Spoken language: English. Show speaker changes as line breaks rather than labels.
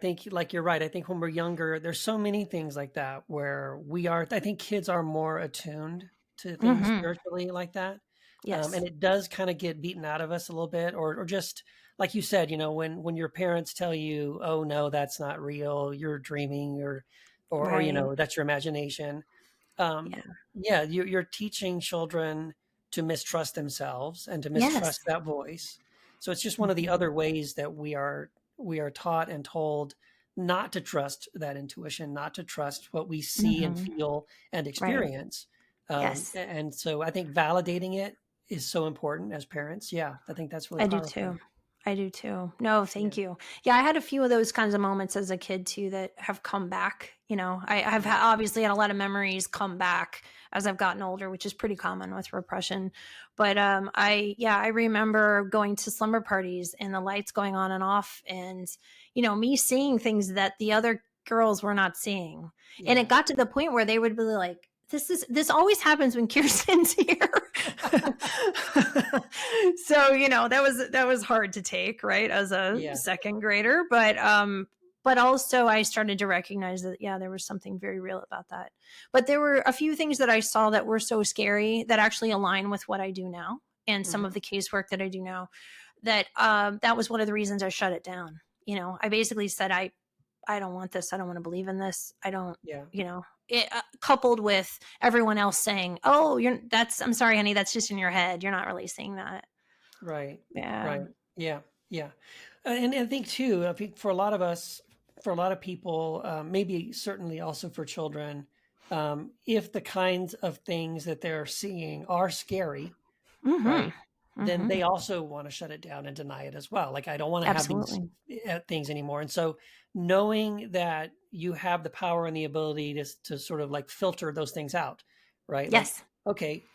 think like you're right. I think when we're younger, there's so many things like that where I think kids are more attuned to things
Mhm.
spiritually like that. And
Yes.
it does kind of get beaten out of us a little bit, or just like you said, when your parents tell you, "Oh no, that's not real. You're dreaming," or
Right.
that's your imagination.
Yeah.
Yeah, you're teaching children to mistrust themselves and to mistrust
Yes.
that voice. So it's just one of the
Mhm.
other ways that we are taught and told not to trust that intuition, not to trust what we see and
Mhm.
feel and
Right.
experience.
Yes.
And so I think validating it is so important as parents. Yeah, I think that's really
I do
powerful.
too. I do too. No,
Yeah.
thank you. Yeah, I had a few of those kinds of moments as a kid too that have come back.
Yeah.
Obviously had a lot of memories come back as I've gotten older, which is pretty common with repression. But I remember going to slumber parties and the lights going on and off, and me seeing things that the other girls were not seeing. And it
Yeah.
got to the point where they would be like, this always happens when Kirsten's here. So, that was hard to take, right, as a
Yeah.
second grader, but also I started to recognize that, yeah, there was something very real about that. But there were a few things that I saw that were so scary that actually align with what I do now and some of
Hmm.
the casework that I do now, that was one of the reasons I shut it down. I basically said, I don't want this. I don't want to believe in this. I don't,
Yeah.
coupled with everyone else saying, "Oh, I'm sorry, honey, that's just in your head. You're not really seeing that."
Right.
Yeah.
Right. Yeah. Yeah. And I think too, I think for a lot of us, for a lot of people, maybe certainly also for children, if the kinds of things that they're seeing are scary,
Mhm.
right? Then
Mhm.
they also want to shut it down and deny it as well. Like, I don't want to have these
Absolutely.
things anymore. And so knowing that you have the power and the ability to sort of like filter those things out, right? Like,
Yes.
okay,